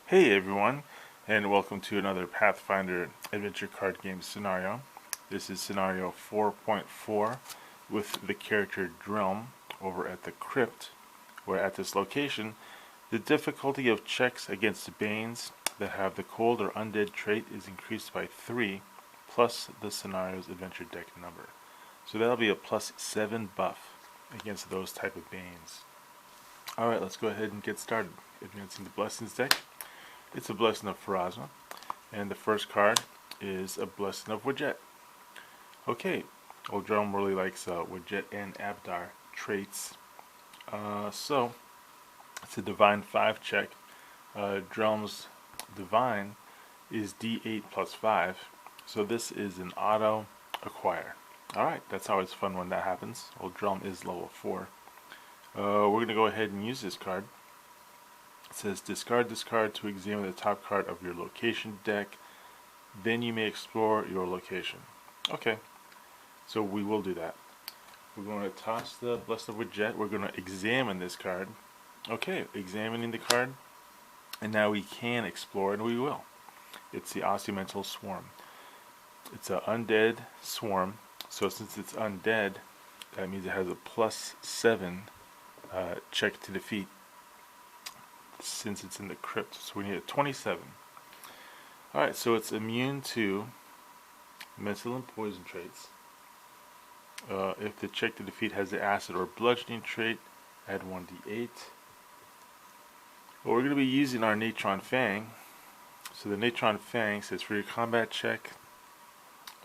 Hey everyone, and welcome to another Pathfinder adventure card game scenario. This is scenario 4.4 with the character Drelm over at the crypt, where at this location, the difficulty of checks against Banes that have the cold or undead trait is increased by 3, plus the scenario's adventure deck number. So that'll be a plus 7 buff against those type of Banes. Alright, let's go ahead and get started. Advancing the Blessings deck. It's a Blessing of Pharasma, and the first card is a Blessing of Wadjet. Okay, old Drelm really likes Wadjet and Abdar traits. So, it's a Divine 5 check. Drelm's Divine is D8 plus 5, so this is an auto acquire. Alright, that's always fun when that happens. Old Drelm is level 4. We're going to go ahead and use this card. It says discard this card to examine the top card of your location deck. Then you may explore your location. Okay, so we will do that. We're going to toss the Blessed of Wadjet. We're going to examine this card. Okay, examining the card. And now we can explore, and we will. It's the Ossimental Swarm. It's an undead swarm. So since it's undead, that means it has a plus 7 check to defeat, since it's in the crypt. So we need a 27. Alright, so it's immune to mental and poison traits. If the check to defeat has the acid or bludgeoning trait, add 1d8. Well, we're going to be using our Natron Fang. So the Natron Fang says for your combat check,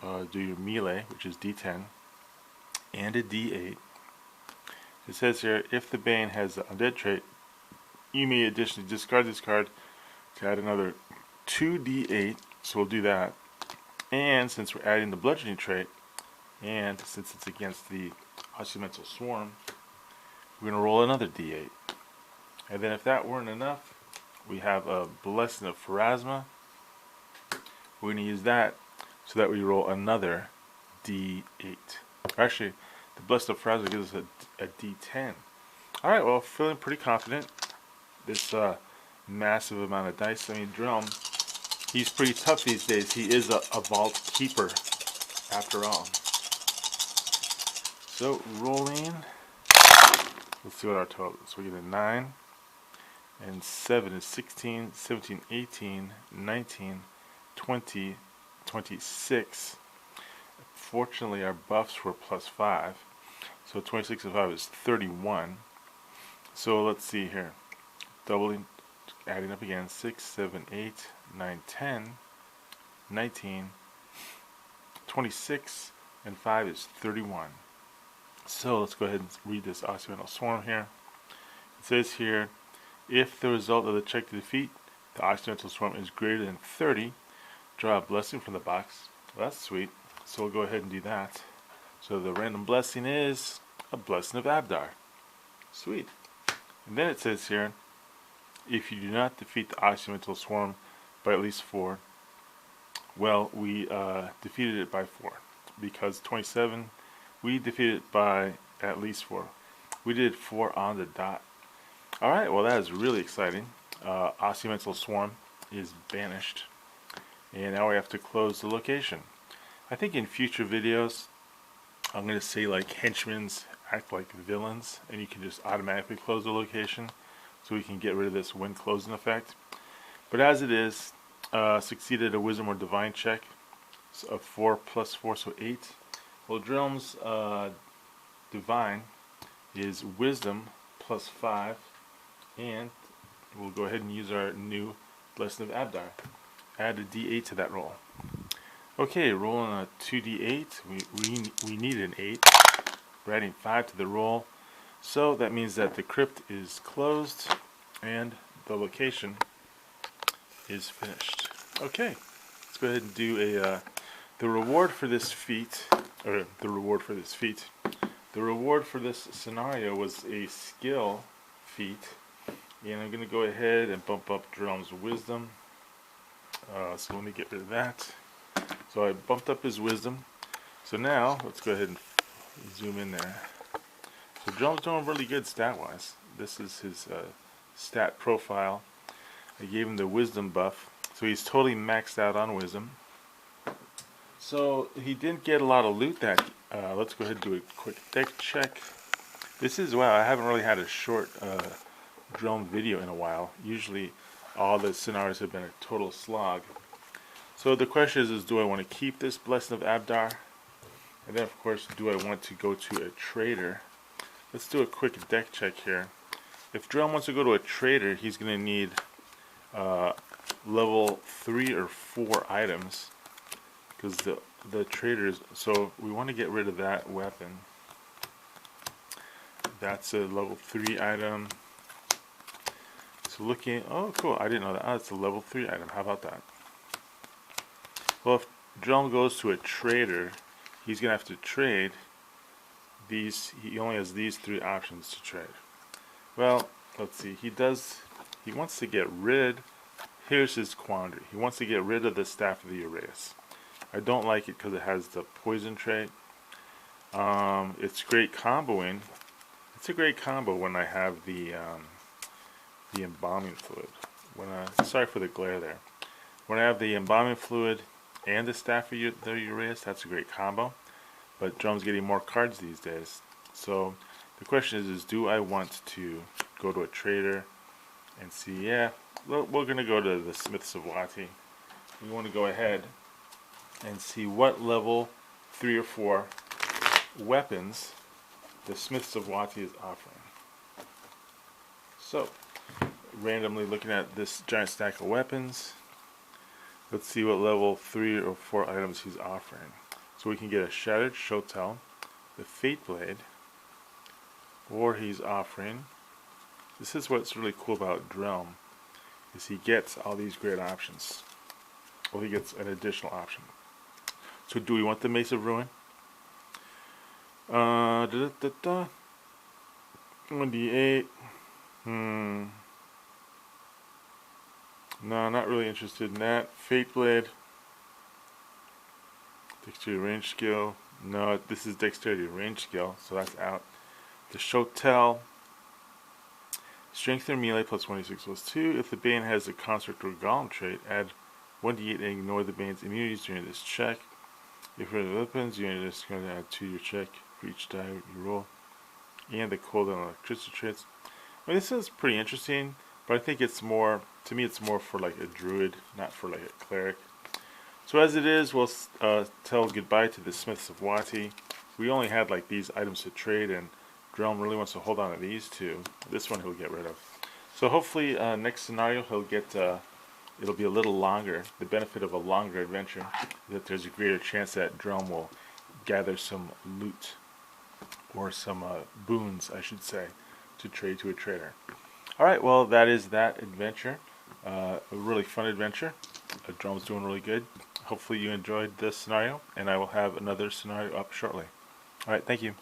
do your melee, which is d10, and a d8. It says here, if the Bane has the undead trait, you may additionally discard this card to add another 2d8, so we'll do that. And since we're adding the bludgeoning trait, and since it's against the Ossimental Swarm, we're going to roll another d8. And then if that weren't enough, we have a Blessing of Pharasma. We're going to use that so that we roll another d8. Actually, the Blessing of Pharasma gives us a d10. Alright, well, feeling pretty confident. This massive amount of dice. I mean, Drelm, he's pretty tough these days. He is a vault keeper, after all. So, rolling. Let's see what our total is. We get a 9, and 7 is 16, 17, 18, 19, 20, 26. Fortunately, our buffs were plus 5. So 26 and 5 is 31. So let's see here. Doubling, adding up again, 6, 7, 8, 9, 10, 19, 26, and 5 is 31. So let's go ahead and read this Ossimental Swarm here. It says here, if the result of the check to defeat the Ossimental Swarm is greater than 30, draw a blessing from the box. Well, that's sweet. So we'll go ahead and do that. So the random blessing is a Blessing of Abdar. Sweet. And then it says here, if you do not defeat the Ossimental Swarm by at least 4, well, we defeated it by 4. Because 27, we defeated it by at least 4. We did 4 on the dot. Alright, well that is really exciting. Ossimental Swarm is banished. And now we have to close the location. I think in future videos, I'm going to say like henchmen act like villains, and you can just automatically close the location, so we can get rid of this when closing effect. But as it is, succeeded a Wisdom or Divine check of 4 plus 4, so 8. Well, Drelm's Divine is Wisdom plus 5, and we'll go ahead and use our new Blessing of Abdar. Add a d8 to that roll. Okay, rolling a 2d8. We need an 8. We're adding 5 to the roll. So that means that the crypt is closed and the location is finished. Okay, let's go ahead and do the reward for this feat, or the reward for this feat. The reward for this scenario was a skill feat, and I'm going to go ahead and bump up Drelm's Wisdom. So let me get rid of that. So I bumped up his Wisdom. So now, let's go ahead and zoom in there. So Drelm's doing really good stat-wise. This is his stat profile. I gave him the wisdom buff, so he's totally maxed out on wisdom. So he didn't get a lot of loot that. Let's go ahead and do a quick deck check. This is, wow, I haven't really had a short Drelm video in a while. Usually all the scenarios have been a total slog. So the question is do I want to keep this Blessing of Abdar? And then of course, do I want to go to a trader? Let's do a quick deck check here. If Drelm wants to go to a trader, he's going to need level 3 or 4 items. Because the traders, so we want to get rid of that weapon. That's a level 3 item. So looking, oh cool, I didn't know that. Oh, it's a level 3 item. How about that? Well, if Drelm goes to a trader, he's going to have to trade these. He only has these 3 options to trade. Well, let's see. He wants to get rid, here's his quandary. He wants to get rid of the Staff of the Uraeus. I don't like it because it has the poison trait. It's great comboing. It's a great combo when I have the embalming fluid. Sorry for the glare there. When I have the embalming fluid and the Staff of the Uraeus, that's a great combo. But Drelm's getting more cards these days. So the question is do I want to go to a trader and see, yeah, we're going to go to the Smiths of Wati. We want to go ahead and see what level 3 or 4 weapons the Smiths of Wati is offering. So, randomly looking at this giant stack of weapons, let's see what level 3 or 4 items he's offering. So we can get a Shattered Shotel, the Fate Blade, or he's offering, this is what's really cool about Drelm, is he gets all these great options. Well, he gets an additional option. So do we want the Mace of Ruin? 1d8. No, not really interested in that. Fate Blade. Dexterity range skill. No, this is dexterity range skill, so that's out. The Shotel. Strength and melee plus 1d6 plus 2. If the Bane has a Construct or Golem trait, add 1d8 and ignore the Bane's immunities during this check. If you're the weapons, you're just going to add 2 to your check for each die you roll. And the cold and electricity traits. Well, this is pretty interesting, but I think it's more, to me it's more for like a druid, not for like a cleric. So as it is, we'll tell goodbye to the Smiths of Wati. We only had like these items to trade, and Drelm really wants to hold on to these 2. This one he'll get rid of. So hopefully next scenario he'll get, it'll be a little longer. The benefit of a longer adventure is that there's a greater chance that Drelm will gather some loot, or some boons I should say, to trade to a trader. Alright, well that is that adventure. A really fun adventure. Drelm's doing really good. Hopefully you enjoyed this scenario, and I will have another scenario up shortly. Alright, thank you.